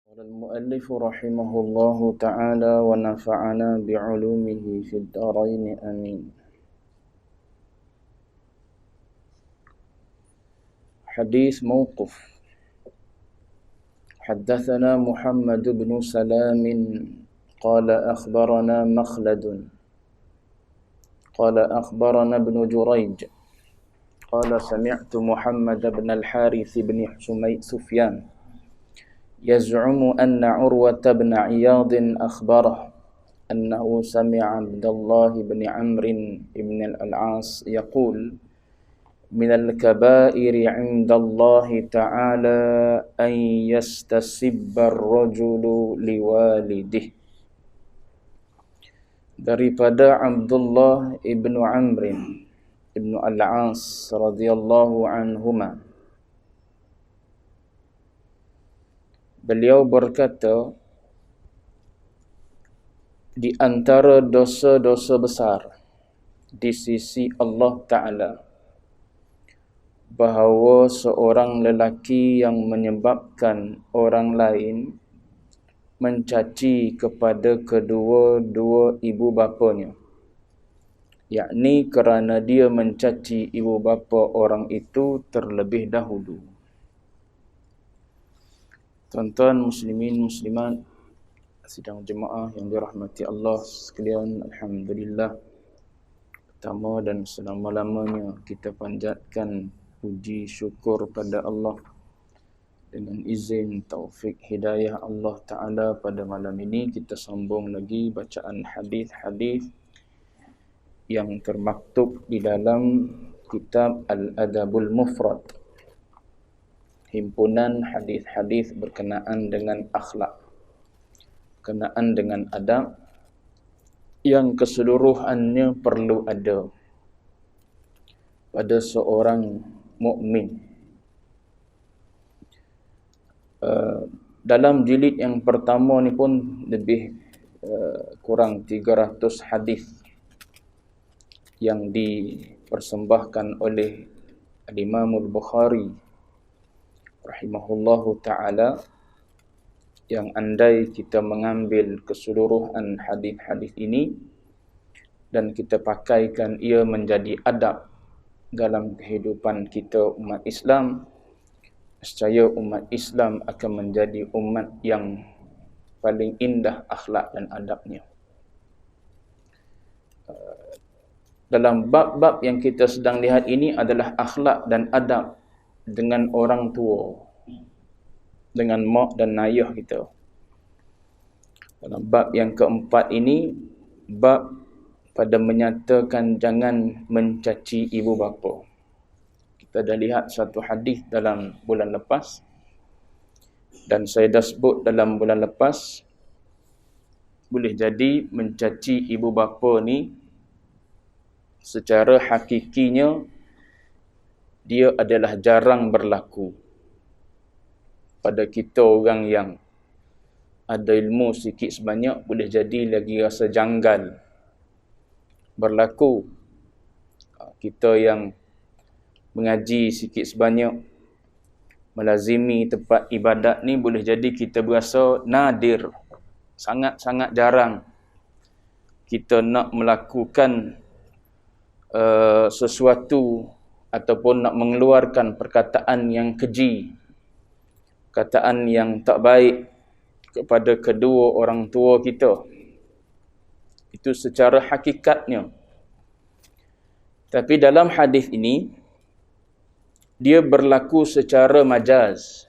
قال المؤلف رحمه الله تعالى ونفعنا بعلومه في الدارين آمين. حديث موقف. حدثنا محمد بن سلام قال أخبرنا مخلد قال أخبرنا ابن جريج قال سمعت محمد بن الحارث بن سفيان يزعم أن عروة بن عياض أخبره أنه سمع عبد الله بن عمرو بن العاص يقول من الكبائر عند الله تعالى أن يستسب الرجل لوالده. Daripada Abdullah ibnu Amr ibnu al-As radhiyallahu anhuma, beliau berkata, di antara dosa-dosa besar di sisi Allah Ta'ala, bahawa seorang lelaki yang menyebabkan orang lain mencaci kepada kedua-dua ibu bapanya, yakni kerana dia mencaci ibu bapa orang itu terlebih dahulu. Tuan-tuan muslimin muslimat sidang jemaah yang dirahmati Allah sekalian, alhamdulillah, pertama dan selama-lamanya kita panjatkan puji syukur pada Allah dengan izin taufik hidayah Allah Ta'ala. Pada malam ini kita sambung lagi bacaan hadis-hadis yang termaktub di dalam kitab Al-Adabul Mufrad, himpunan hadis-hadis berkenaan dengan akhlak, berkenaan dengan adab yang keseluruhannya perlu ada pada seorang mukmin. Dalam jilid yang pertama ni pun lebih kurang 300 hadis yang dipersembahkan oleh Imam Al-Bukhari rahimahullahu ta'ala, yang andai kita mengambil keseluruhan hadis-hadis ini dan kita pakaikan ia menjadi adab dalam kehidupan kita umat Islam, nescaya umat Islam akan menjadi umat yang paling indah akhlak dan adabnya. Dalam bab-bab yang kita sedang lihat ini adalah akhlak dan adab dengan orang tua, dengan mak dan ayah kita. Dalam bab yang keempat ini, bab pada menyatakan jangan mencaci ibu bapa. Kita dah lihat satu hadis dalam bulan lepas, dan saya dah sebut dalam bulan lepas, boleh jadi mencaci ibu bapa ni secara hakikinya dia adalah jarang berlaku pada kita orang yang ada ilmu sikit sebanyak. Boleh jadi lagi rasa janggal berlaku. Kita yang mengaji sikit sebanyak, melazimi tempat ibadat ni, boleh jadi kita berasa nadir, sangat-sangat jarang kita nak melakukan sesuatu ataupun nak mengeluarkan perkataan yang keji, perkataan yang tak baik kepada kedua orang tua kita. Itu secara hakikatnya. Tapi dalam hadis ini, dia berlaku secara majaz.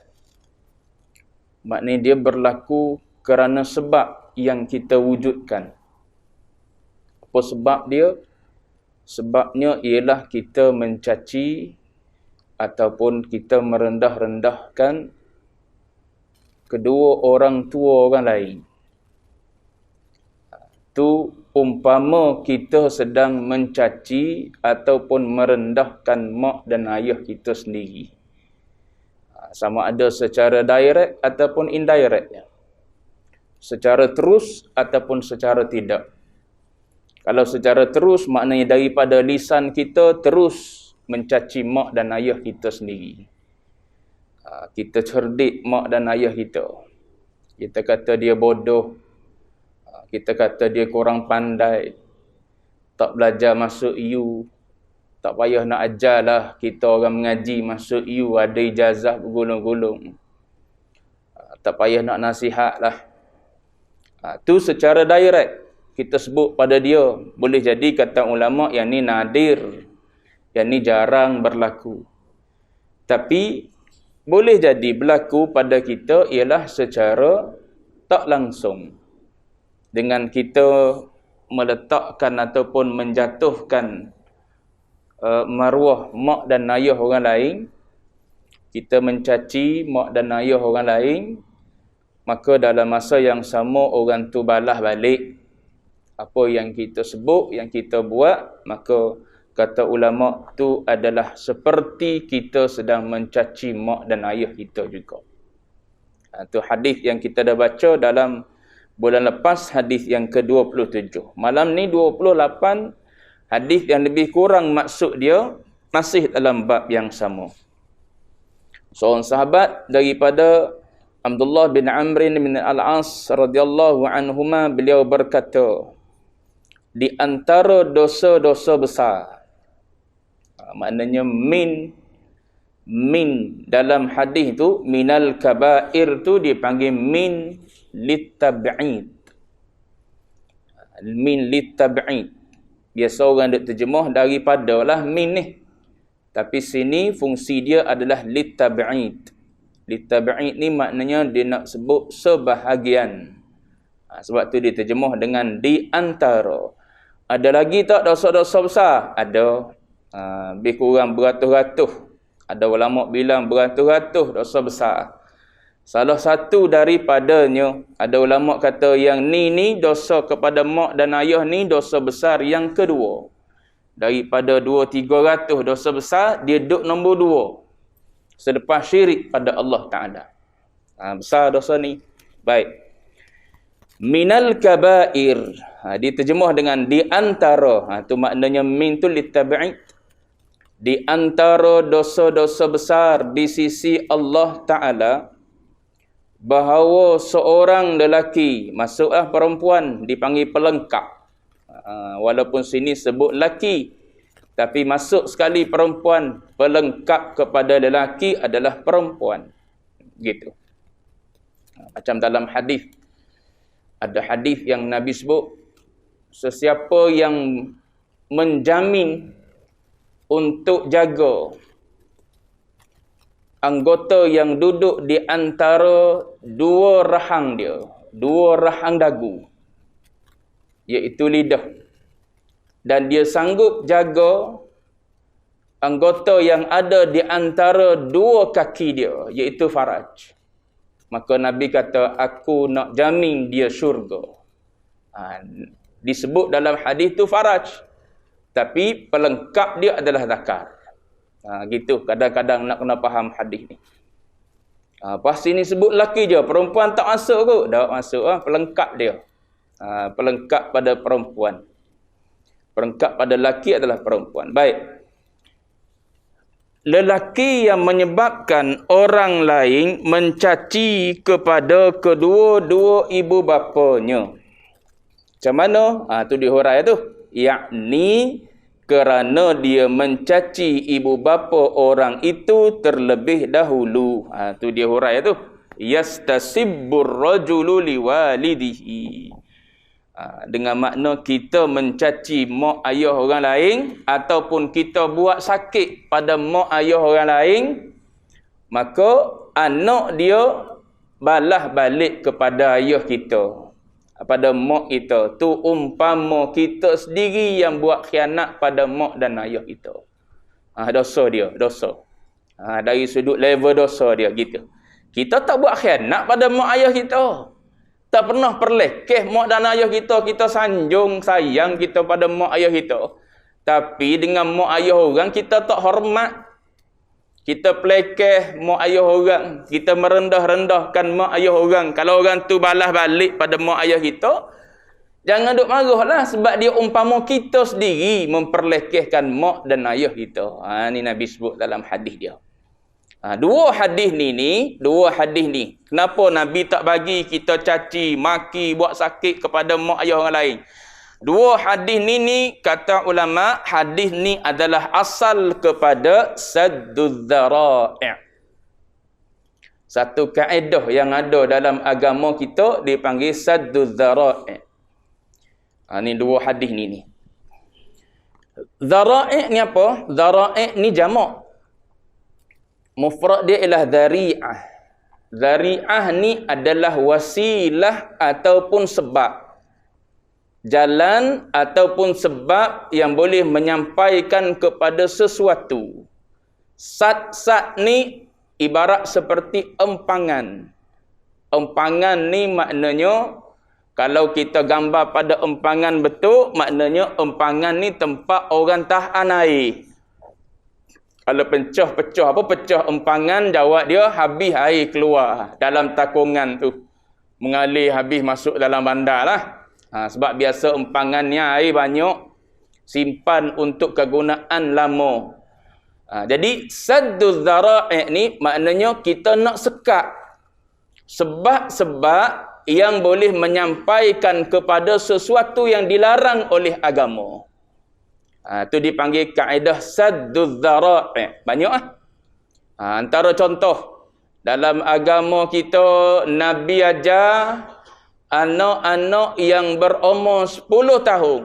Maknanya dia berlaku kerana sebab yang kita wujudkan. Apa sebab dia? Sebabnya ialah kita mencaci ataupun kita merendah-rendahkan kedua orang tua orang lain. Itu umpama kita sedang mencaci ataupun merendahkan mak dan ayah kita sendiri. Sama ada secara direct ataupun indirect. Secara terus ataupun secara tidak. Kalau secara terus, maknanya daripada lisan kita terus mencaci mak dan ayah kita sendiri. Kita cerdik mak dan ayah kita. Kita kata dia bodoh. Kita kata dia kurang pandai. Tak belajar masuk U. Tak payah nak ajarlah kita orang mengaji masuk U. Ada ijazah bergulung-gulung. Tak payah nak nasihat lah. Tu secara direct kita sebut pada dia. Boleh jadi kata ulama yang ni nadir. Yang ni jarang berlaku. Tapi boleh jadi berlaku pada kita ialah secara tak langsung. Dengan kita meletakkan ataupun menjatuhkan maruah mak dan ayah orang lain, kita mencaci mak dan ayah orang lain, maka dalam masa yang sama orang tu balas balik apa yang kita sebut, yang kita buat, maka kata ulama tu adalah seperti kita sedang mencaci mak dan ayah kita juga. Itu hadis yang kita dah baca dalam bulan lepas, hadis yang ke-27. Malam ni 28 hadis yang lebih kurang maksud dia masih dalam bab yang sama. Seorang sahabat daripada Abdullah bin Amr bin Al-As radhiyallahu anhuma, beliau berkata, di antara dosa-dosa besar, maknanya min dalam hadis tu, minal kabair tu dipanggil min litab'id. Min litab'id. Biasa orang duk terjemah daripada lah min ni. Tapi sini fungsi dia adalah litab'id. Litab'id ni maknanya dia nak sebut sebahagian. Sebab tu dia terjemah dengan di antara. Ada lagi tak dosa-dosa besar? Ada. Lebih kurang beratus-ratus. Ada ulama bilang beratus-ratus dosa besar. Salah satu daripadanya, ada ulama kata yang ni dosa kepada mak dan ayah ni dosa besar yang kedua. Daripada 200-300 dosa besar, dia duduk nombor 2. Selepas syirik pada Allah Ta'ala. Besar dosa ni. Baik. Minal kabair. Diterjemah dengan di antara. Tu maknanya min tu litab'id. Di antara dosa-dosa besar di sisi Allah Ta'ala, bahawa seorang lelaki, masuklah perempuan, dipanggil pelengkap. Walaupun sini sebut lelaki, tapi masuk sekali perempuan, pelengkap kepada lelaki adalah perempuan. Gitu. Macam dalam hadis, ada hadis yang Nabi sebut, sesiapa yang menjamin untuk jaga anggota yang duduk di antara dua rahang dia, dua rahang dagu, iaitu lidah, dan dia sanggup jaga anggota yang ada di antara dua kaki dia, iaitu faraj, maka Nabi kata, aku nak jamin dia syurga. Disebut dalam hadis tu faraj, tapi pelengkap dia adalah zakar. Gitu, kadang-kadang nak kena faham hadis ni. Pas sini sebut lelaki je, perempuan tak masuk kot. Tak masuk, pelengkap dia. Pelengkap pada perempuan. Pelengkap pada lelaki adalah perempuan. Baik. Lelaki yang menyebabkan orang lain mencaci kepada kedua-dua ibu bapanya. Macam mana? Tu dihurai tu. Yakni kerana dia mencaci ibu bapa orang itu terlebih dahulu. Tu dia hurai tu. Yastasibbur rajulu liwalidihi. Dengan makna kita mencaci mak ayah orang lain, ataupun kita buat sakit pada mak ayah orang lain, maka anak dia balas balik kepada ayah kita, pada mak kita. Tu umpama kita sendiri yang buat khianat pada mak dan ayah kita. Dosa dia, dosa. Dari sudut level dosa dia, gitu. Kita tak buat khianat pada mak ayah kita. Tak pernah perlekeh mak dan ayah kita. Kita sanjung sayang kita pada mak ayah kita. Tapi dengan mak ayah orang, kita tak hormat. Kita pelekeh mak ayah orang. Kita merendah-rendahkan mak ayah orang. Kalau orang tu balas balik pada mak ayah kita, jangan duk marah lah. Sebab dia umpama kita sendiri memperlekehkan mak dan ayah kita. Ni Nabi sebut dalam hadis dia. Dua hadis ni. Kenapa Nabi tak bagi kita caci, maki, buat sakit kepada mak ayah orang lain? Dua hadis ni kata ulama, hadis ni adalah asal kepada sadduz dzara'i'. Satu kaedah yang ada dalam agama kita dipanggil sadduz dzara'i'. Ni dua hadis ni. Dzara'i' ni apa? Dzara'i' ni jamak. Mufrad dia ialah dzari'ah. Dzari'ah ni adalah wasilah ataupun sebab. Jalan ataupun sebab yang boleh menyampaikan kepada sesuatu. Sad ni ibarat seperti empangan. Empangan ni maknanya, kalau kita gambar pada empangan betul, maknanya empangan ni tempat orang tahan air. Kalau pecah empangan, jawab dia habis air keluar dalam takungan tu. Mengalir habis masuk dalam bandar lah. Sebab biasa empangan ni air banyak, simpan untuk kegunaan lama. Jadi sadduz dzara'i' ni maknanya kita nak sekat sebab-sebab yang boleh menyampaikan kepada sesuatu yang dilarang oleh agama. Itu dipanggil kaedah sadduz dzara'i'. Banyak antara contoh dalam agama kita, Nabi ajar anak-anak yang berumur 10 tahun.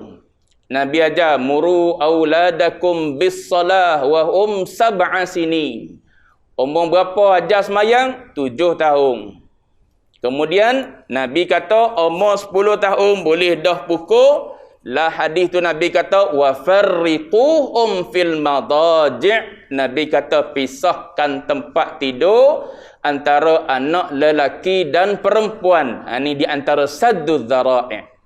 Nabi ajar muru auladakum bis-salah wa hum 7 sinin. Umur berapa ajar semayang? 7 tahun. Kemudian Nabi kata umur 10 tahun boleh dah pukul. Lah hadis tu Nabi kata wa farriquhum fil madaji'. Nabi kata pisahkan tempat tidur antara anak lelaki dan perempuan. Ini di antara sadduz dzara'i'.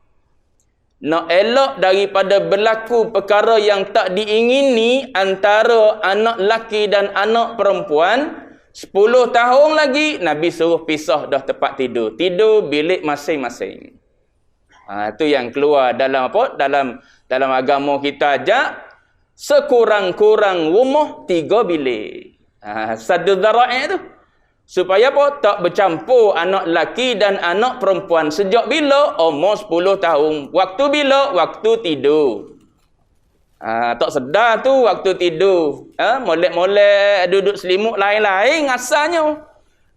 Nak elak daripada berlaku perkara yang tak diingini antara anak lelaki dan anak perempuan, 10 tahun lagi Nabi suruh pisah dah tempat tidur. Tidur bilik masing-masing. Itu yang keluar dalam apa? Dalam agama kita ajak sekurang-kurang rumah 3 bilik. Sadduz dzara'i' tu. Supaya apa? Tak bercampur anak lelaki dan anak perempuan. Sejak bila? Umur 10 tahun. Waktu bila? Waktu tidur. Tak sedar tu waktu tidur. Molek-molek duduk selimut lain-lain asalnya.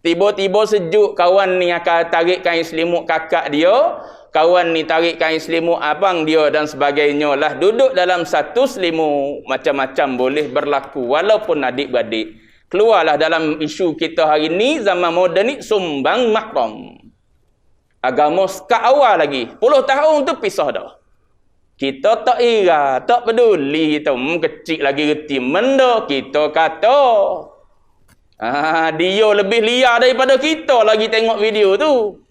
Tiba-tiba sejuk, kawan ni akan tarik kain selimut kakak dia. Kawan ni tarik kain selimut abang dia dan sebagainya lah. Duduk dalam satu selimut. Macam-macam boleh berlaku. Walaupun adik-beradik. Keluarlah dalam isu kita hari ni, zaman moden ni, sumbang mahram. Agama sekat awal lagi. 10 tahun tu pisah dah. Kita tak ira, tak peduli. Kita kecil lagi reti. Menda kita kata. Dia lebih liar daripada kita lagi tengok video tu.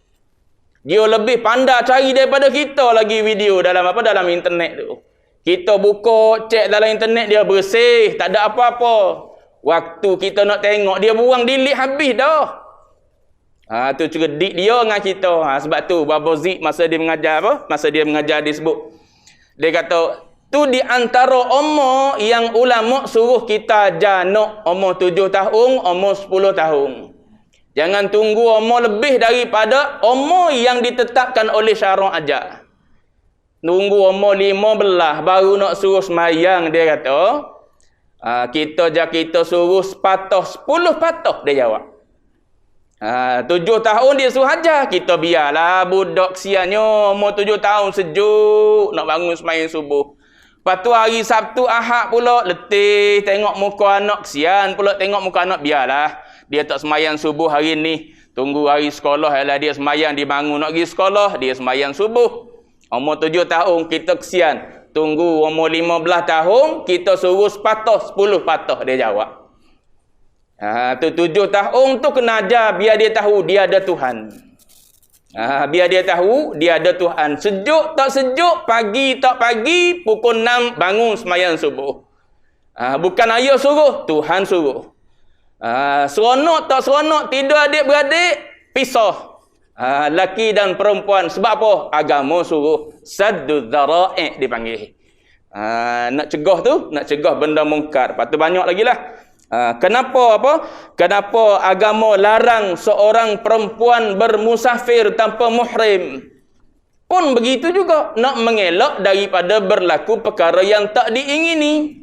Dia lebih pandai cari daripada kita lagi video dalam dalam internet tu. Kita buka, cek dalam internet, dia bersih. Tak ada apa-apa. Waktu kita nak tengok, dia buang delete habis dah. Tu cerdik dia dengan kita. Sebab tu Baba Zik masa dia mengajar Masa dia mengajar dia sebut. Dia kata, tu di antara umur yang ulama suruh kita ajar nak umur 7 tahun, umur 10 tahun. Jangan tunggu umur lebih daripada umur yang ditetapkan oleh syarak ajar. Tunggu umur 15 baru nak suruh semayang, dia kata. Kita suruh sepatah, 10 patah, dia jawab. 7 tahun dia suruh ajar, kita biarlah budak kesiannya umur 7 tahun sejuk nak bangun sembahyang subuh. Lepas tu hari Sabtu Ahad pula letih tengok muka anak, kesian pula tengok muka anak, biarlah dia tak sembahyang subuh hari ni. Tunggu hari sekolah ialah dia sembahyang, dia bangun nak pergi sekolah, dia sembahyang subuh. Umur 7 tahun kita kesian. Tunggu umur 15 tahun, kita suruh sepatah, 10 patah, dia jawab. Tu 7 tahun tu kena ajar, biar dia tahu dia ada Tuhan. Biar dia tahu dia ada Tuhan. Sejuk tak sejuk, pagi tak pagi, pukul 6 bangun sembahyang subuh. Bukan ayah suruh, Tuhan suruh. Seronok tak seronok, tidur adik-beradik, pisah. Laki dan perempuan. Sebab apa? Agama suruh. Sadduz dzara'i' dipanggil. Nak cegah tu, nak cegah benda mungkar. Lepas tu banyak lagi lah. Kenapa agama larang seorang perempuan bermusafir tanpa muhrim? Pun begitu juga nak mengelak daripada berlaku perkara yang tak diingini.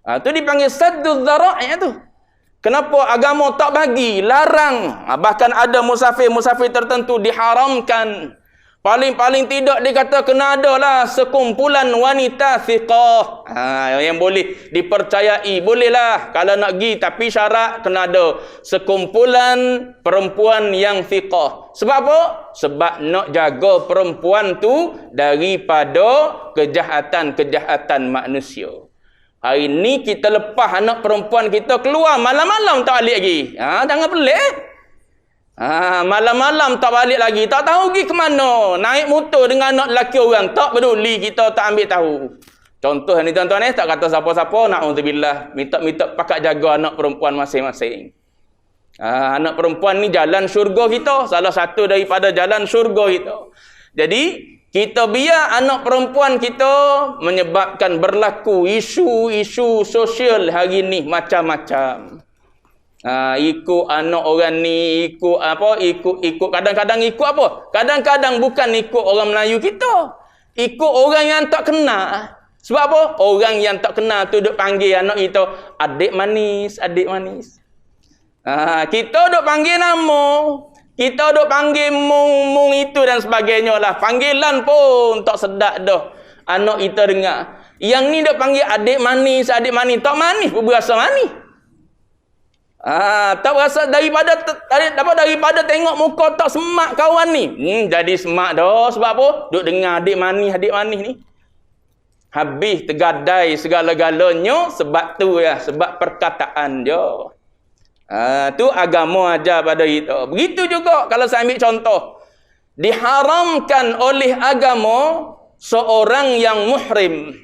Itu dipanggil sadduz dzara'i' tu. Kenapa agama tak bagi, larang? Bahkan ada musafir-musafir tertentu diharamkan. Paling-paling tidak dia kata kena adalah sekumpulan wanita thiqah. Yang boleh dipercayai. Bolehlah kalau nak pergi, tapi syarat kena ada sekumpulan perempuan yang thiqah. Sebab apa? Sebab nak jaga perempuan tu daripada kejahatan-kejahatan manusia. Hari ni kita lepas anak perempuan kita keluar malam-malam tak balik lagi. Jangan pelik. Malam-malam tak balik lagi, tak tahu pergi ke mana. Naik motor dengan anak lelaki orang, tak peduli, kita tak ambil tahu. Contoh ni tuan-tuan tak kata siapa-siapa, na'udzubillah, minta pakat jaga anak perempuan masing-masing. Anak perempuan ni jalan syurga kita, salah satu daripada jalan syurga kita. Jadi kita biar anak perempuan kita menyebabkan berlaku isu-isu sosial hari ni macam-macam. Ikut anak orang ni, ikut kadang-kadang ikut apa? Kadang-kadang bukan ikut orang Melayu kita, ikut orang yang tak kenal. Sebab apa? Orang yang tak kenal tu duk panggil anak kita adik manis, adik manis. Kita duk panggil nama, kita duk panggil mung itu dan sebagainya lah. Panggilan pun tak sedap dah anak kita dengar. Yang ni duk panggil adik manis, adik manis. Tak manis pun berasa manis. Tak berasa daripada tengok muka tak semak kawan ni. Jadi semak dah. Sebab apa? Duk dengar adik manis ni. Habis tergadai segala-galanya sebab tu ya, sebab perkataan je. Tu agama ajar pada kita. Begitu juga kalau saya ambil contoh. Diharamkan oleh agama seorang yang muhrim,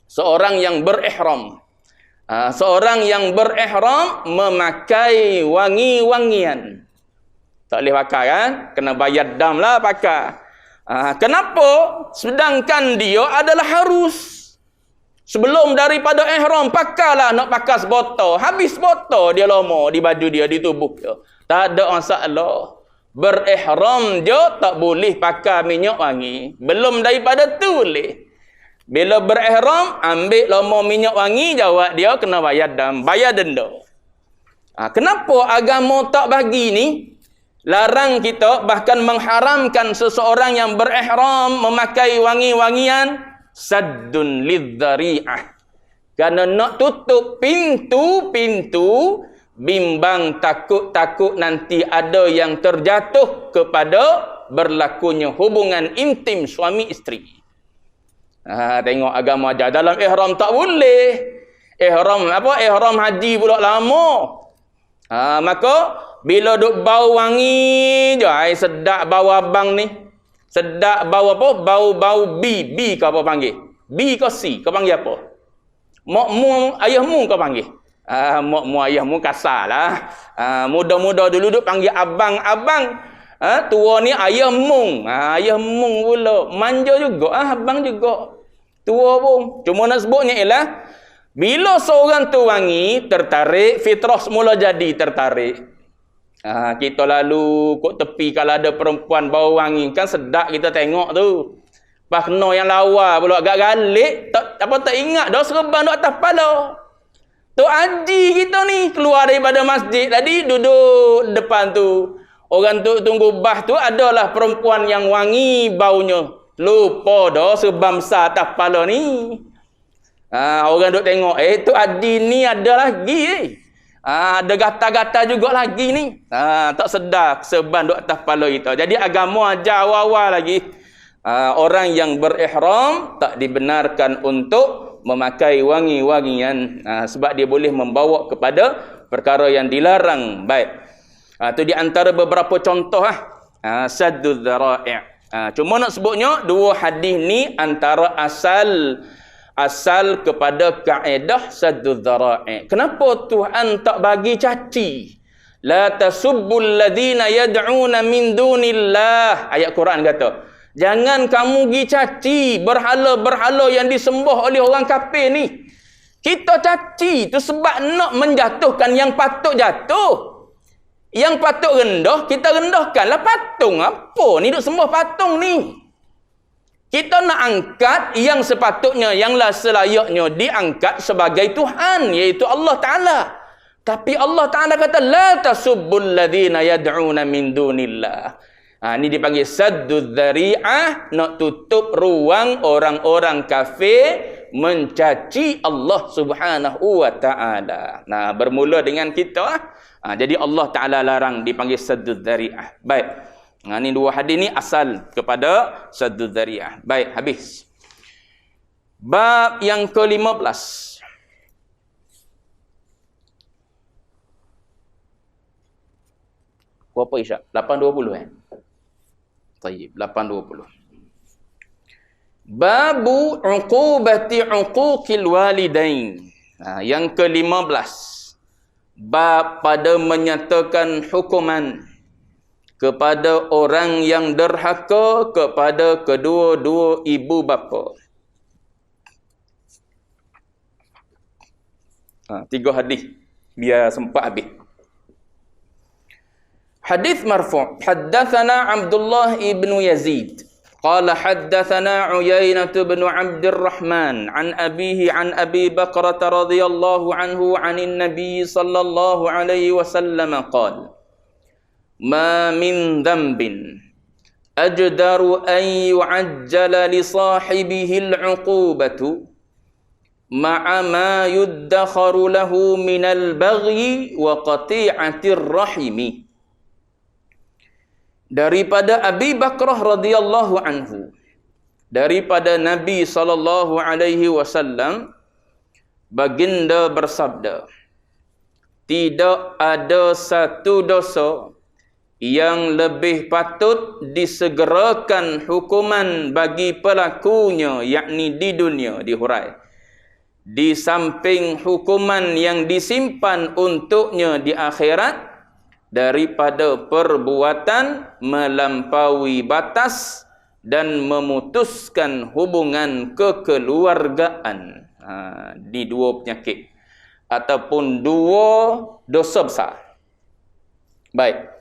seorang yang berihram. Seorang yang berihram memakai wangi-wangian. Tak boleh pakai kan? Kena bayar dam lah pakai. Kenapa? Sedangkan dia adalah harus. Sebelum daripada ihram, pakailah nak pakai sebotol. Habis botol dia lama di baju dia, di tubuh dia. Tak ada masalah. Berihram je tak boleh pakai minyak wangi. Belum daripada tu boleh. Bila berihram, ambil lama minyak wangi, jawab dia kena bayar dam, bayar denda. Kenapa agama tak bagi ni? Larang kita, bahkan mengharamkan seseorang yang berihram memakai wangi-wangian. Saddun lidzari'ah. Kerana nak tutup pintu-pintu, bimbang takut-takut nanti ada yang terjatuh kepada berlakunya hubungan intim suami isteri. Tengok agama ajar. Dalam ihram tak boleh. Ihram haji pula lama. Maka bila duk bau wangi je, sedap bau abang ni. Sedap bau apa? Bau B ke apa panggil? B ke C kau panggil apa? Mak ayahmu kau panggil. Mak ayahmu kasar lah. Muda-muda dulu duk panggil abang. Tua ni ayah mung. Ayah mung pula. Manja juga. Abang juga. Tua pun. Cuma nak sebutnya ialah, bila seorang tu wangi, tertarik, fitrah semula jadi tertarik. Kita lalu kok tepi kalau ada perempuan bau wangi. Kan sedap kita tengok tu. Pas kena yang lawa pula agak galik. Tak ingat dah serban duk atas kepala. Tok Haji kita ni keluar daripada masjid. Tadi duduk depan tu. Orang tu tunggu bah tu adalah perempuan yang wangi baunya. Lupa dah serban besar atas kepala ni. Orang duk tengok, tu Adi ni ada lagi. Ada gata-gata juga lagi ni. Tak sedar serban duk atas kepala kita. Jadi agama ajar awal-awal lagi. Orang yang berihram tak dibenarkan untuk memakai wangi-wangian. Sebab dia boleh membawa kepada perkara yang dilarang. Baik. Itu di antara beberapa contoh sadduz dzara'i'. Cuma nak sebutnya dua hadis ni antara asal kepada kaedah sadduz dzara'i'. Kenapa Tuhan tak bagi caci? La tasubbul ladzina yad'una min dunillah. Ayat Quran kata, jangan kamu gi caci berhala-berhala yang disembah oleh orang kafir ni. Kita caci tu sebab nak menjatuhkan yang patut jatuh. Yang patut rendah, kita rendahkanlah. Patung apa ni? Duk sembah patung ni. Kita nak angkat yang sepatutnya, yang selayaknya diangkat sebagai Tuhan, iaitu Allah Ta'ala. Tapi Allah Ta'ala kata, la tasubbul ladhina yad'una min dunillah. Ini dipanggil saddud dhari'ah, nak tutup ruang orang-orang kafir mencaci Allah Subhanahu wa Ta'ala. Nah, bermula dengan kita. Jadi Allah Ta'ala larang dipanggil saddud dhari'ah. Baik. Ini dua hadis ni asal kepada saddud dhari'ah. Baik, habis. Bab yang ke-15. Berapa Isyak? 8.20 Tayyib, 8.20. Babu uqubati uquqil walidain. Yang ke-15. Bab pada menyatakan hukuman kepada orang yang derhaka kepada kedua-dua ibu bapa. 3 hadis biar sempat habis. Hadis marfu'. Haddatsana Abdullah ibn Yazid qala haddatsana Uyainah bin Abdurrahman an abihi an Abi Bakrah radhiyallahu anhu anin Nabi sallallahu alaihi wasallam qala ma min dhanbin ajdaru an yu'ajjala li sahibihi al-'uqubatu ma'a ma yuddakharu lahu min al-baghyi wa qati'atir rahimi. Daripada Abi Bakrah radhiyallahu anhu, daripada Nabi sallallahu alaihi wasallam, baginda bersabda, tidak ada satu dosa yang lebih patut disegerakan hukuman bagi pelakunya, yakni di dunia, dihurai, di samping hukuman yang disimpan untuknya di akhirat, daripada perbuatan melampaui batas dan memutuskan hubungan kekeluargaan. Di dua penyakit ataupun dua dosa besar. Baik.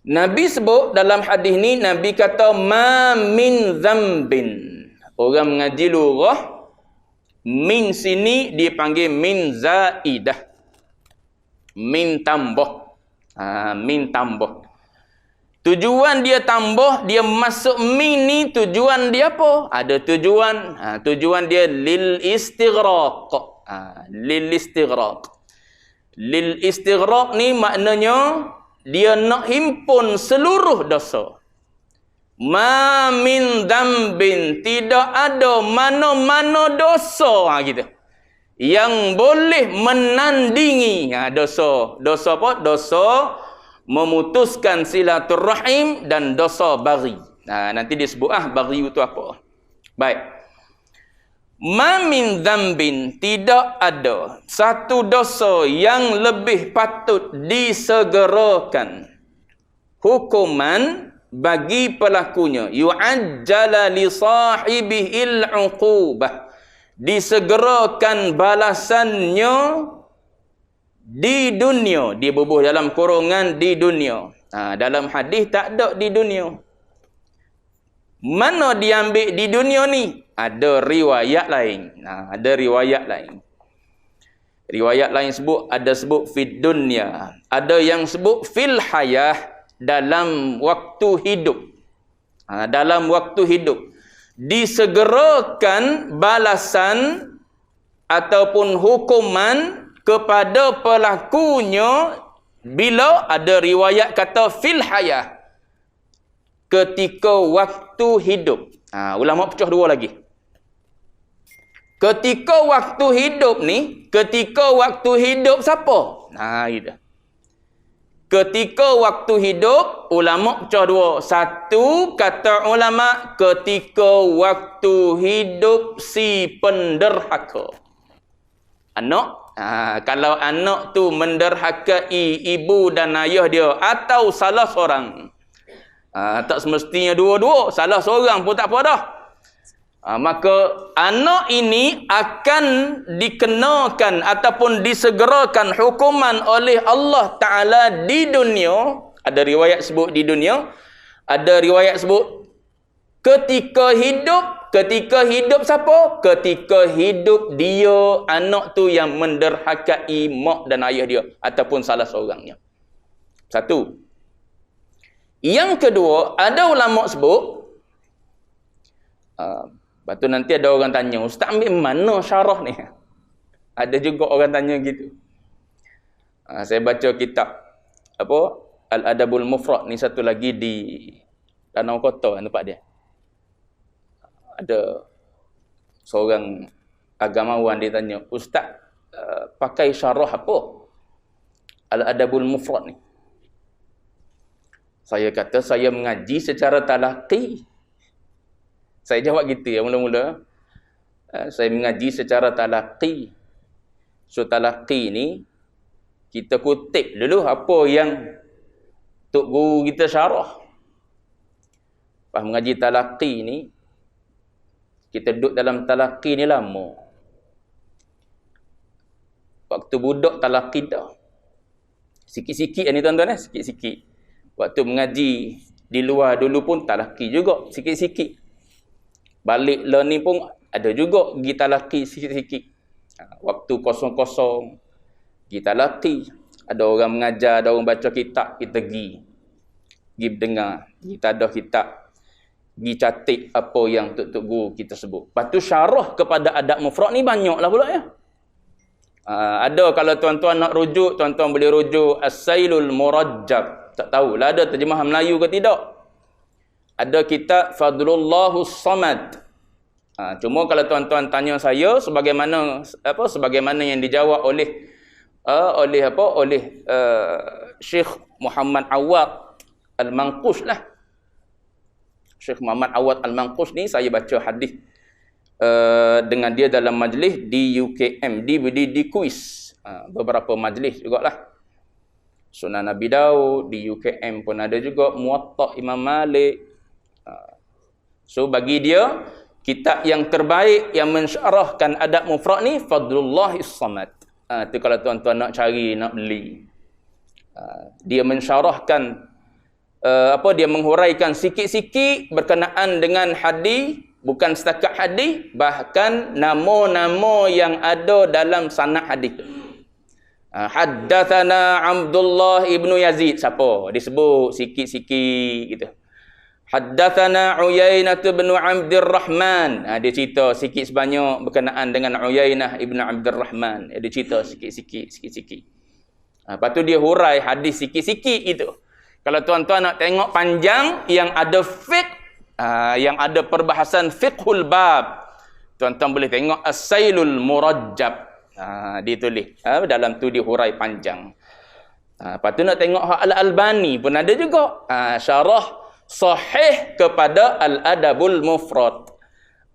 Nabi sebut dalam hadis ni, Nabi kata ma min dzambin. Orang mengaji lurah, min sini dipanggil min zaidah. Min tambah. Min tambah. Tujuan dia tambah, dia masuk min ni tujuan dia apa? Ada tujuan. Tujuan dia lil istighraq. Lil istighraq. Lil istighraq ni maknanya dia nak himpun seluruh dosa. Ma min dambin, tidak ada mana-mana dosa gitu yang boleh menandingi dosa. Dosa apa? Dosa memutuskan silaturrahim dan dosa baghi. Nanti disebut baghi itu apa. Baik. Ma min dzambin, tidak ada satu dosa yang lebih patut disegerakan hukuman bagi pelakunya. Yu'ajjala li sahibihil 'uqubah, disegerakan balasannya di dunia, dibubuh dalam kurungan di dunia. Dalam hadis tak ada di dunia. Mana diambil di dunia ni? Ada riwayat lain. Ada riwayat lain. Riwayat lain sebut, ada sebut fid dunya, ada yang sebut fil hayah, dalam waktu hidup. Dalam waktu hidup disegerakan balasan ataupun hukuman kepada pelakunya bila ada riwayat kata fil hayah, ketika waktu hidup. Ulama pecah dua lagi. Ketika waktu hidup ni, ketika waktu hidup siapa? Gitu. Ketika waktu hidup, ulama pecah dua. Satu, kata ulama, ketika waktu hidup si penderhaka. Anak. Kalau anak tu menderhakai ibu dan ayah dia, atau salah seorang. Tak semestinya dua-dua. Salah seorang pun tak apa dah. Maka anak ini akan dikenakan ataupun disegerakan hukuman oleh Allah Ta'ala di dunia. Ada riwayat sebut di dunia, ada riwayat sebut ketika hidup. Ketika hidup siapa? Ketika hidup dia, anak tu yang menderhakai mak dan ayah dia ataupun salah seorangnya. Satu. Yang kedua, ada ulama sebut, lepas tu nanti ada orang tanya, Ustaz ambil mana syarah ni? Ada juga orang tanya gitu. Saya baca kitab Al-Adabul Mufrad ni, satu lagi di Danau Kota, tempat dia. Ada seorang agamawan, dia tanya, Ustaz, pakai syarah apa Al-Adabul Mufrad ni? Saya kata, saya mengaji secara talaqi. Saya jawab gitu ya mula-mula. Saya mengaji secara talaqi. So talaqi ni, kita kutip dulu apa yang Tok Guru kita syarah. Pas mengaji talaqi ni, kita duduk dalam talaqi ni lama. Waktu budak talaqi dah. Sikit-sikit ni tuan-tuan, sikit-sikit. Waktu mengaji di luar dulu pun talaqi juga, sikit-sikit. Balik learning pun ada juga pergi talaqi sikit-sikit. Waktu kosong-kosong, pergi talaqi. Ada orang mengajar, ada orang baca kitab, kita pergi dengar. Kita ada kitab, pergi catik apa yang Tok Guru kita sebut. Lepas tu syarah kepada adab mufrad ni banyaklah pula ya. Ada kalau tuan-tuan nak rujuk, tuan-tuan boleh rujuk As-Sailul Murajjab. Tak tahulah ada terjemahan Melayu ke tidak. Ada kitab Fadlullahus Samad. Cuma kalau tuan-tuan tanya saya sebagaimana yang dijawab oleh Syekh Muhammad Awad Al-Manqush lah. Syekh Muhammad Awad Al-Manqush ni saya baca hadis dengan dia dalam majlis di UKM, di kuis. Beberapa majlis jugalah. Sunan Nabi Daud di UKM pun ada juga, Muwatta Imam Malik. So bagi dia, kitab yang terbaik yang mensyarahkan adab mufrad ni Fadlullahis Samad. Tu kalau tuan-tuan nak cari, nak beli. Dia mensyarahkan dia menghuraikan sikit-sikit berkenaan dengan hadis, bukan setakat hadis, bahkan nama-nama yang ada dalam sanad hadis. Haddatsana Abdullah ibnu Yazid, siapa? Disebut sikit-sikit gitu. Haddatsana Uyainah bin Abdul Rahman. Dia cerita sikit sebanyak berkenaan dengan Uyainah ibn Abdul Rahman. Dia cerita sikit-sikit. Lepas tu dia hurai hadis sikit-sikit itu. Kalau tuan-tuan nak tengok panjang yang ada fiqh, yang ada perbahasan fiqhul bab, tuan-tuan boleh tengok As-Sailul Murajjab. Ditulis. Dalam tu dihurai panjang. Lepas tu nak tengok Al-Albani pun ada juga. Syarah sahih kepada Al-Adabul Mufrad.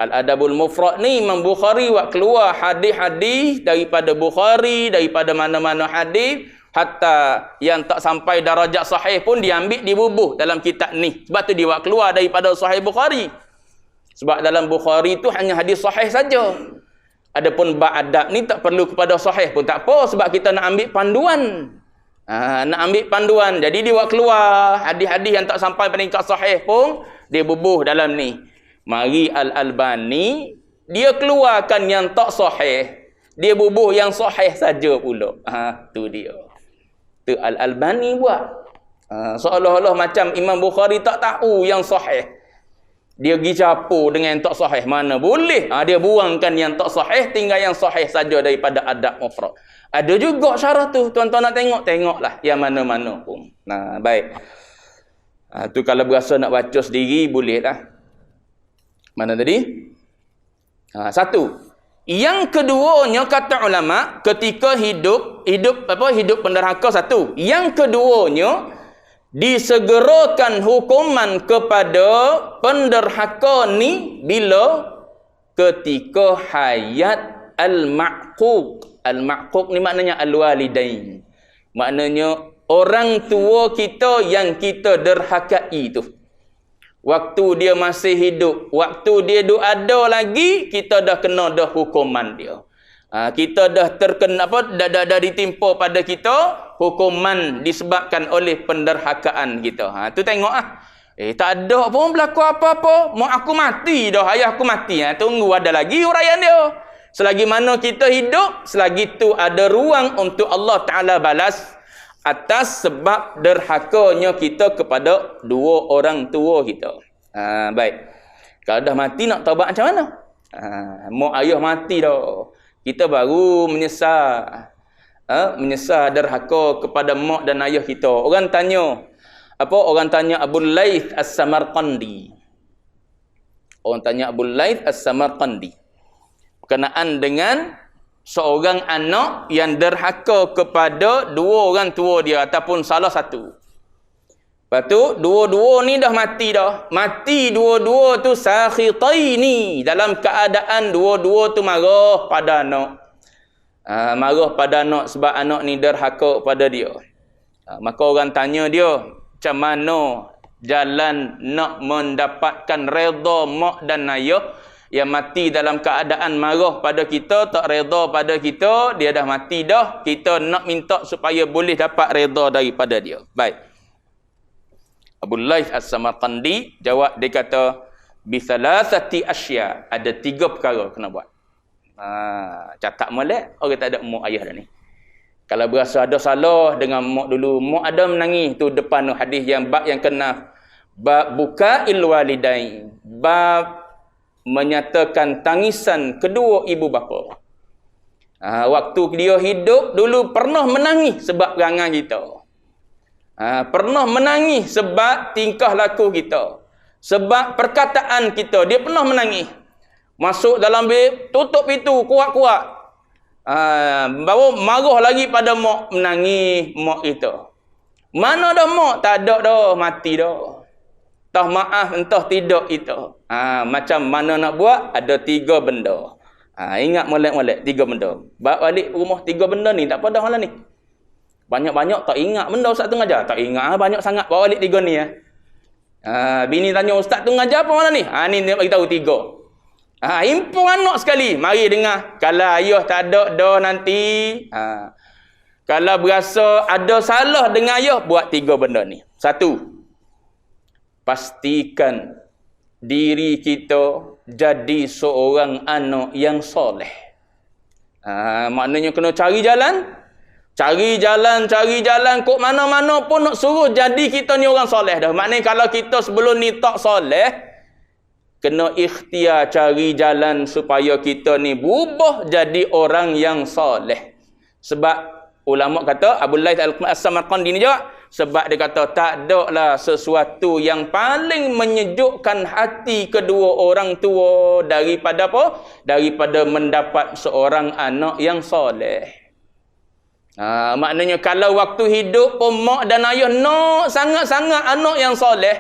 Al-Adabul Mufrad ni Imam Bukhari buat keluar hadis-hadis daripada Bukhari, daripada mana-mana hadis, hatta yang tak sampai darajat sahih pun diambil, dibubuh dalam kitab ni. Sebab tu dia buat keluar daripada Sahih Bukhari. Sebab dalam Bukhari tu hanya hadis sahih saja. Adapun bab adab ni tak perlu kepada sahih pun tak apa, sebab kita nak ambil panduan. Nak ambil panduan. Jadi dia buat keluar hadis-hadis yang tak sampai peringkat sahih pun dia bubuh dalam ni. Mari Al-Albani dia keluarkan yang tak sahih, dia bubuh yang sahih saja pula. Tu dia. Tu Al-Albani buat. Seolah-olah macam Imam Bukhari tak tahu yang sahih. Dia pergi capur dengan yang tak sahih. Mana boleh. Dia buangkan yang tak sahih, tinggal yang sahih saja daripada adab mufrad. Ada juga syarah tu. Tuan-tuan nak tengok, tengoklah yang mana-mana pun. Baik. Tu kalau berasa nak baca sendiri, boleh lah. Mana tadi? Satu. Yang keduanya kata ulama, ketika hidup penderhaka satu. Yang keduanya, disegerakan hukuman kepada penderhaka ni bila ketika hayat al-ma'quq. Al-ma'quq ni maknanya al-walidain. Maknanya orang tua kita yang kita derhakai tu. Waktu dia masih hidup, waktu dia duk ada lagi, kita dah kena dah hukuman dia. Kita dah terkena dah ditimpa pada kita hukuman disebabkan oleh penderhakaan kita. Tu tengok tak ada pun berlaku apa-apa. Mak aku mati dah, ayah aku mati. Tunggu ada lagi huraian dia. Selagi mana kita hidup, selagi tu ada ruang untuk Allah Ta'ala balas atas sebab derhakanya kita kepada dua orang tua kita. Baik. Kalau dah mati nak taubat macam mana? Mak ayah mati dah. Kita baru menyesal. Menyesal derhaka kepada mak dan ayah kita. Orang tanya Abu Laith As-Samarqandi. Orang tanya Abu Laith As-Samarqandi berkenaan dengan seorang anak yang derhaka kepada dua orang tua dia ataupun salah satu. Lepas tu dua-dua ni dah mati dah. Mati dua-dua tu sakhitaini, dalam keadaan dua-dua tu marah pada anak. Marah pada anak sebab anak ni derhaka pada dia. Maka orang tanya dia, macam mana jalan nak mendapatkan redha mak dan ayah yang mati dalam keadaan marah pada kita, tak redha pada kita, dia dah mati dah, kita nak minta supaya boleh dapat redha daripada dia. Baik. Abu Laith As-Samarqandi jawab, dia kata bi thalathati asya, ada 3 perkara kena buat. Cakap molek orang tak ada mak ayah dah ni. Kalau berasa ada salah dengan mak dulu, mak ada menangis, tu depan tu hadis yang bab yang kena, bab bukail walidain, bab menyatakan tangisan kedua ibu bapa. Waktu dia hidup dulu pernah menangis sebab perangai kita. Pernah menangis sebab tingkah laku kita, sebab perkataan kita. Dia pernah menangis. Masuk dalam bib, tutup pintu kuat-kuat. Baru marah lagi pada mak, menangis mak kita. Mana dah mak? Tak ada dah, mati dah. Entah maaf, entah tidak itu. Macam mana nak buat? Ada 3 benda. Ingat molek-molek 3 benda. Bawa balik rumah 3 benda ni, tak apa dah malam ni. Banyak-banyak tak ingat benda ustaz tu ngajar. Tak ingat banyak sangat. Bawa balik 3 ni. Bini tanya ustaz tu ngajar apa malam ni? Ni dia bagi tahu 3. Himpun anak sekali. Mari dengar. Kalau ayah tak ada dah nanti. Kalau berasa ada salah dengan ayah, buat 3 benda ni. 1. Pastikan diri kita jadi seorang anak yang soleh. Maknanya kena cari jalan. Cari jalan. Kok mana-mana pun nak suruh jadi kita ni orang soleh dah. Maknanya kalau kita sebelum ni tak soleh, kena ikhtiar cari jalan supaya kita ni berubah jadi orang yang soleh. Sebab ulama kata, Abu Laith As-Samarqandi ni juga, sebab dia kata tak ada lah sesuatu yang paling menyejukkan hati kedua orang tua daripada apa? Daripada mendapat seorang anak yang soleh. Maknanya kalau waktu hidup pun mak dan ayah nak sangat-sangat anak yang soleh,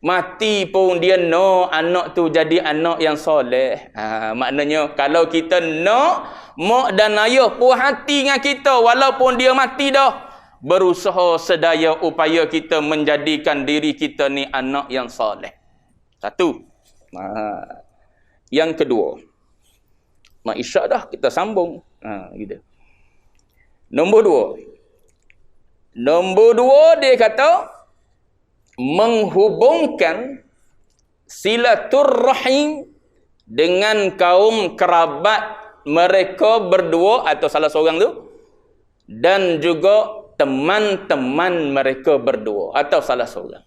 mati pun dia nak anak tu jadi anak yang soleh. Maknanya kalau kita nak mak dan ayah puas hati dengan kita walaupun dia mati dah, berusaha sedaya upaya kita menjadikan diri kita ni anak yang soleh. 1. Yang kedua, isyak dah kita sambung. Gitu. Nombor 2 dia kata menghubungkan silaturrahim dengan kaum kerabat mereka berdua atau salah seorang tu, dan juga teman-teman mereka berdua atau salah seorang.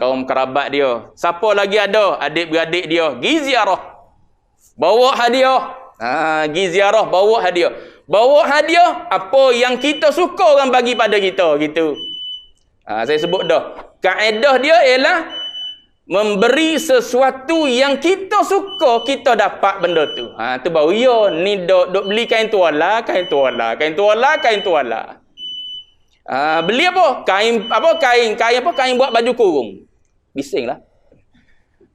Kaum kerabat dia. Siapa lagi ada? Adik-beradik dia. Gi ziarah. Bawa hadiah. Gi ziarah, bawa hadiah. Bawa hadiah apa yang kita suka orang bagi pada kita gitu. Saya sebut dah. Kaedah dia ialah memberi sesuatu yang kita suka, kita dapat benda tu. Tu baru ya, ni duk beli kain tuala. Beli apa? Kain buat baju kurung. Bisinglah.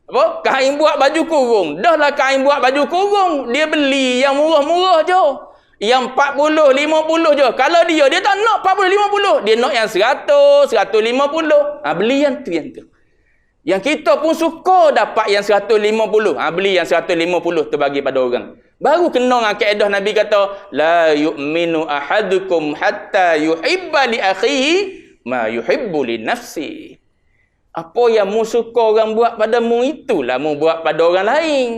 Apa? Kain buat baju kurung. Dah lah kain buat baju kurung, dia beli yang murah-murah je. Yang 40, 50 je. Kalau dia tak nak 40, 50. Dia nak yang 100, 150. Beli yang tu. Yang kita pun suka dapat yang 150. Beli yang 150 tu bagi pada orang. Baru kena dengan kaedah Nabi kata, la yu'minu ahadukum hatta yuhibba li akhihi ma yuhibbu li nafsi. Apa yang mu suka orang buat padamu, itulah mu buat pada orang lain.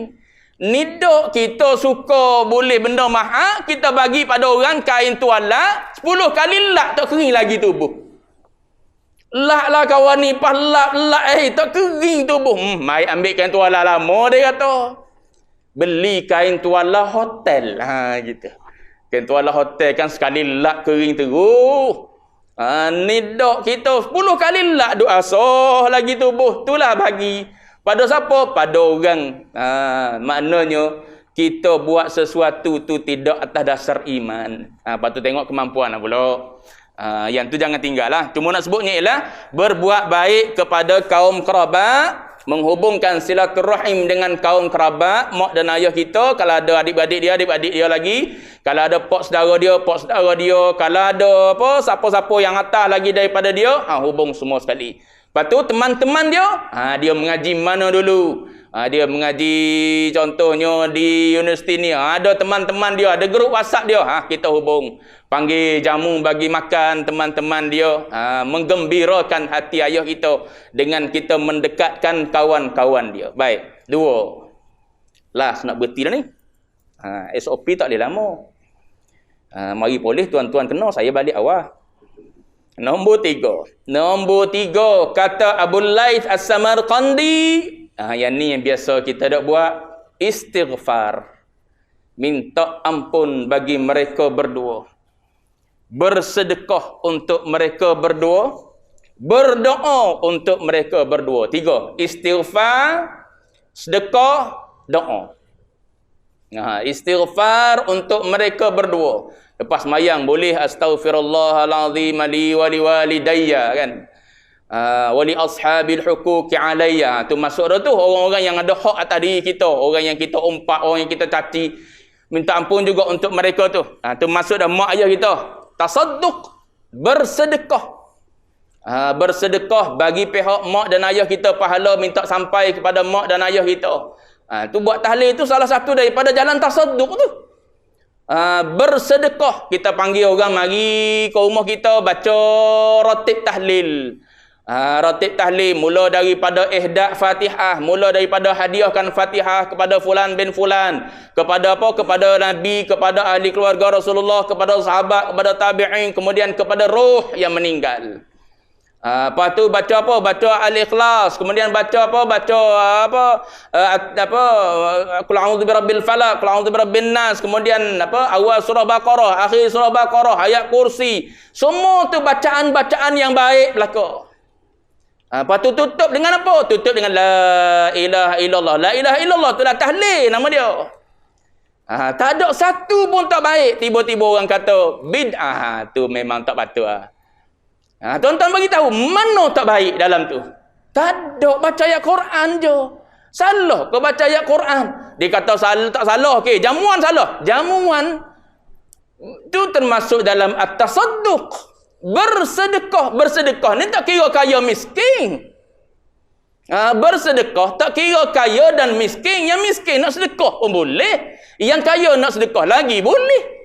Ni dok kita suka boleh benda mahal, kita bagi pada orang kain tuala, 10 kali lak tak kering lagi tubuh. Lak lah kawan ni, pas lak tak kering tubuh. Mai ambil kain tuala lama, dia kata. Beli kain tuala hotel. Gitu. Kain tuala hotel kan sekali lak kering terus. Ni dok kita 10 kali lak duk asah lagi tubuh. Itulah bagi. Pada siapa? Pada orang. Maknanya, kita buat sesuatu tu tidak atas dasar iman. Lepas tu tengok kemampuan lah pula. Yang tu jangan tinggal lah. Cuma nak sebutnya ialah berbuat baik kepada kaum kerabat, menghubungkan silaturahim dengan kaum kerabat, mak dan ayah kita. Kalau ada adik-adik dia lagi. Kalau ada pak saudara dia. Kalau ada apa siapa-siapa yang atas lagi daripada dia, hubung semua sekali. Lepas tu teman-teman dia, dia mengaji mana dulu? Dia mengaji contohnya di universiti ni. Ada teman-teman dia, ada grup WhatsApp dia. Kita hubung. Panggil jamu bagi makan teman-teman dia. Menggembirakan hati ayah kita dengan kita mendekatkan kawan-kawan dia. Baik. 2. Last nak berhenti dah ni. SOP tak boleh lama. Mari boleh tuan-tuan kena, saya balik awal. Nombor 3. Kata Abu Laith As-Samarqandi. Yang ni yang biasa kita dak buat. Istighfar. Minta ampun bagi mereka berdua. Bersedekah untuk mereka berdua. Berdoa untuk mereka berdua. 3. Istighfar, sedekah, doa. Istighfar untuk mereka berdua. Lepas mayang boleh astaghfirullahalazim li wa liwalidayya kan. Wali ashabil huquqi alayya. Tu masuk dah tu orang-orang yang ada hak atas diri kita, orang yang kita umpat, orang yang kita caci, minta ampun juga untuk mereka tu. Tu masuk dah mak ayah kita. Tasadduq, bersedekah. Bersedekah bagi pihak mak dan ayah kita, pahala minta sampai kepada mak dan ayah kita. Tu buat tahlil tu salah satu daripada jalan tasadduq tu. Bersedekah, kita panggil orang mari ke rumah kita baca ratib tahlil. Ratib tahlil mula daripada ihda' Fatihah, mula daripada hadiahkan Fatihah kepada fulan bin fulan, kepada apa? Kepada Nabi, kepada ahli keluarga Rasulullah, kepada sahabat, kepada tabi'in, kemudian kepada roh yang meninggal. Lepas tu baca apa? Baca Al-Ikhlas, kemudian baca apa? Baca Qul a'udzu birabbil falaq, Qul a'udzu birabbin nas, kemudian apa? Awal surah Baqarah, akhir surah Baqarah, ayat kursi. Semua tu bacaan-bacaan yang baik belaka. Lepas tu tutup dengan apa? Tutup dengan la ilaha illallah. La ilaha illallah tu dah tahlil nama dia. Tak ada satu pun tak baik. Tiba-tiba orang kata bid'ah, tu memang tak patut lah. Tuan-tuan bagi tahu mana tak baik dalam tu. Tak ada, baca ayat Quran je. Salah ke baca ayat Quran? Dia kata salah, tak salah. Okey, jamuan salah. Jamuan tu termasuk dalam at-tasadduq. Bersedekah ni tak kira kaya miskin. Bersedekah tak kira kaya dan miskin. Yang miskin nak sedekah pun boleh. Yang kaya nak sedekah lagi boleh.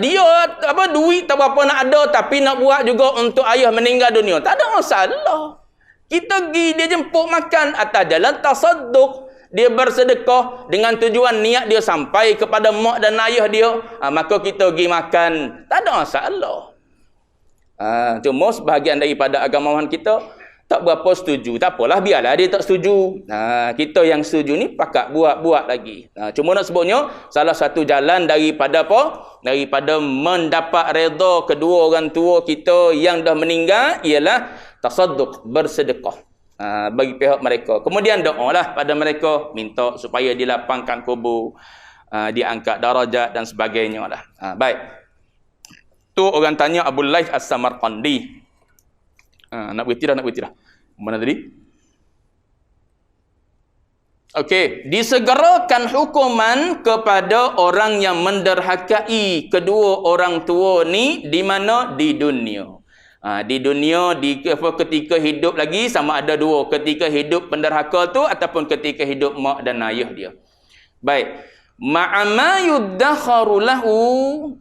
Dia duit tak berapa nak ada, tapi nak buat juga untuk ayah meninggal dunia, tak ada masalah. Kita pergi, dia jemput makan atas jalan tasadduq. Dia bersedekah dengan tujuan niat dia sampai kepada mak dan ayah dia, maka kita pergi makan, tak ada masalah. Cuma sebahagian daripada agamawan kita tak berapa setuju. Tak apalah, biarlah dia tak setuju. Kita yang setuju ni pakat buat lagi. Cuma nak sebutnya, salah satu jalan daripada apa? Daripada mendapat redha kedua orang tua kita yang dah meninggal ialah tasadduq, bersedekah bagi pihak mereka. Kemudian doalah pada mereka, minta supaya dilapangkan kubur, diangkat darajat dan sebagainya lah. Baik. Tu orang tanya Abu Laith As-Samarqandi. Nak berhenti dah. Mana tadi? Okey, disegerakan hukuman kepada orang yang menderhakai kedua orang tua ni di mana? Di dunia. Di dunia, ketika hidup lagi sama ada dua. Ketika hidup penderhaka tu ataupun ketika hidup mak dan ayah dia. Baik. Ma'ama yuddakharu lahu,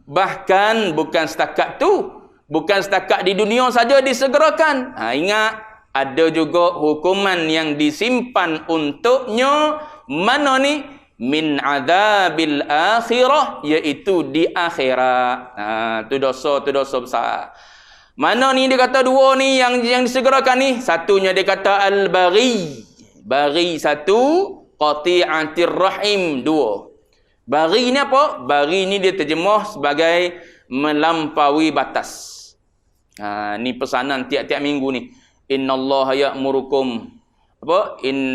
bahkan bukan setakat tu. Bukan setakat di dunia saja disegerakan. Ingat, ada juga hukuman yang disimpan untuknya. Mana ni? Min adzabil akhirah, iaitu di akhirat. Tu dosa besar. Mana ni dia kata dua ni yang disegerakan ni? Satunya dia kata al-baghi. Baghi satu, qati'atir rahim dua. Baghi ni apa? Baghi ni dia terjemah sebagai melampaui batas. Ni pesanan tiap-tiap minggu ni. Innallaha ya'murukum.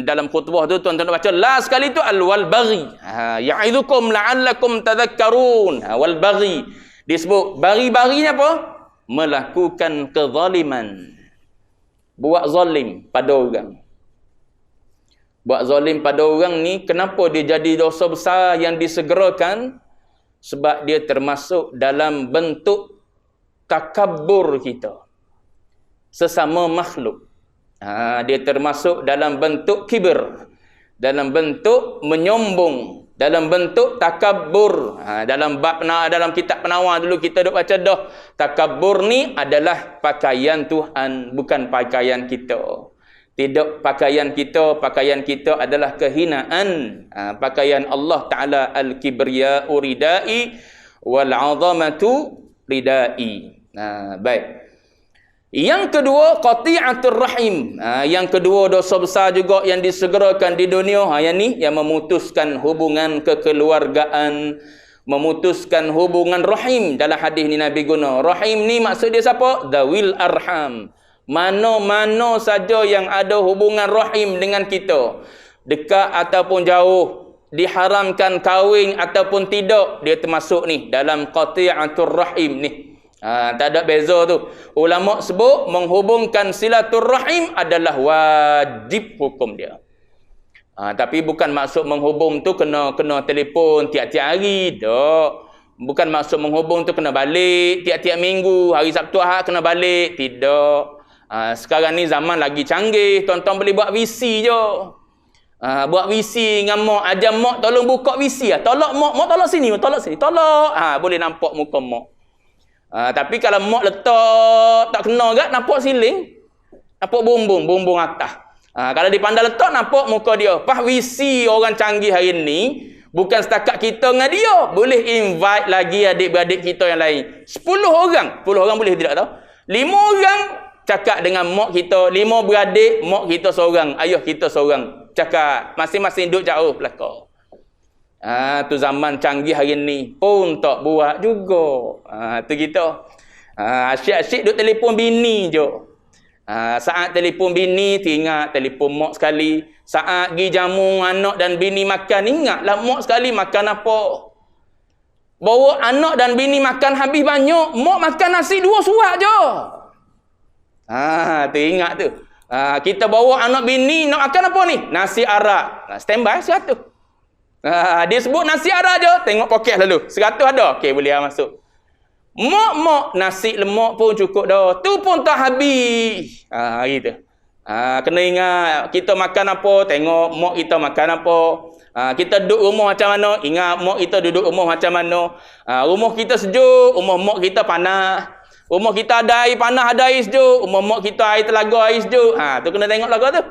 Dalam khutbah tu tuan-tuan baca last sekali tu al-wal baghi. Ya'idzukum la'allakum tadhakkarun. Wal baghi. Disebut baghi-baghi ni apa? Melakukan kezaliman. Buat zalim pada orang. Buat zalim pada orang ni, kenapa dia jadi dosa besar yang disegerakan? Sebab dia termasuk dalam bentuk takabur kita. Sesama makhluk. Dia termasuk dalam bentuk kibir. Dalam bentuk menyombong. Dalam bentuk takabur. Dalam kitab penawar dulu kita duk baca dah. Takabur ni adalah pakaian Tuhan, bukan pakaian kita. Tidak pakaian kita adalah kehinaan. Pakaian Allah Ta'ala al-kibriya'u ridai wal-'azamatu ridai. Baik. Yang kedua, qati'atur rahim. Yang kedua dosa besar juga yang disegerakan di dunia. Yang ni, yang memutuskan hubungan kekeluargaan, memutuskan hubungan rahim. Dalam hadis ni Nabi guna. Rahim ni maksud dia siapa? Dawil arham. Mana-mana saja yang ada hubungan rahim dengan kita, dekat ataupun jauh, diharamkan kahwin ataupun tidak, dia termasuk ni dalam qati'atur rahim ni. Tak ada beza tu. Ulama sebut menghubungkan silaturrahim adalah wajib hukum dia. Tapi bukan maksud menghubung tu kena telefon tiap-tiap hari. Tak. Bukan maksud menghubung tu kena balik tiap-tiap minggu, hari Sabtu Ahad kena balik. Tidak. Sekarang ni zaman lagi canggih. Tuan-tuan boleh buat VC je. Buat VC dengan mak. Ajar mak tolong buka VC. Tolak mak. Mak tolak sini. Tolak. Boleh nampak muka mak. Tapi kalau mak letak tak kena gak, nampak siling, nampak bumbung atas. Kalau dipandang letak, nampak muka dia. VC orang canggih hari ni bukan setakat kita dengan dia, boleh invite lagi adik-beradik kita yang lain. 10 orang boleh tidak tahu. 5 orang cakap dengan mak kita, 5 beradik, mak kita seorang, ayah kita seorang. Cakap masing-masing duduk jauh belakang. Tu zaman canggih hari ni pun tak buat juga. Tu kita. Asyik-asyik duk telefon bini je. Saat telefon bini, ingat telefon mak sekali. Saat pergi jamu anak dan bini makan, ingatlah mak sekali makan apa. Bawa anak dan bini makan habis banyak, mak makan nasi 2 suap je. Tu ingat tu. Kita bawa anak bini nak makan apa ni? Nasi arak. Standby 100. Dia sebut nasi arak je, tengok poket lalu 100 ada, okey boleh masuk. Mak nasi lemak pun cukup dah, tu pun tak habis. Gitu. Kena ingat kita makan apa, tengok mak kita makan apa. Kita duduk rumah macam mana, ingat mak kita duduk rumah macam mana. Rumah kita sejuk, rumah mak kita panas. Rumah kita ada air panas, ada air sejuk. Rumah mak kita air telaga, air sejuk. Tu kena tengok lagu tu.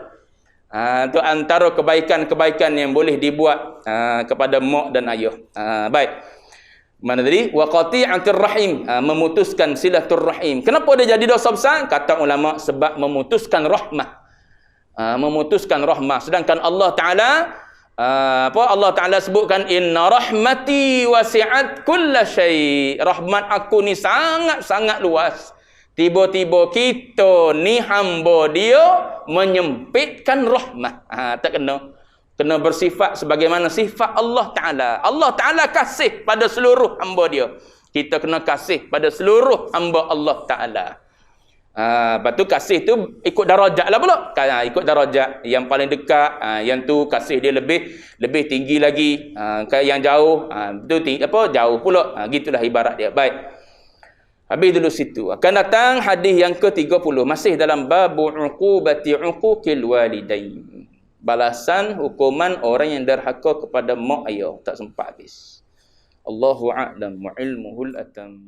Itu antara kebaikan-kebaikan yang boleh dibuat kepada mak dan ayah. Baik. Mana tadi? Wa qati'atir rahim, memutuskan silaturrahim. Kenapa dia jadi dosa besar? Kata ulama, sebab memutuskan rahmah. Memutuskan rahmah. Sedangkan Allah Taala Allah Taala sebutkan inna rahmati wasi'at kulla syai'. Rahmat aku ni sangat-sangat luas. Tiba-tiba kita ni hamba dia menyempitkan rahmat. Tak kena. Kena bersifat sebagaimana sifat Allah Ta'ala. Allah Ta'ala kasih pada seluruh hamba dia. Kita kena kasih pada seluruh hamba Allah Ta'ala. Lepas tu kasih tu ikut darajat lah pula. Ikut darajat. Yang paling dekat, yang tu kasih dia lebih tinggi lagi. Yang jauh, tu jauh pula. Gitulah ibarat dia. Baik. Habis dulu situ. Akan datang hadis yang ke-30. Masih dalam babu uqubati uquqil walidain. Balasan hukuman orang yang derhaka kepada mak ayah. Tak sempat habis. Allahu a'lam wa ilmuhul atam.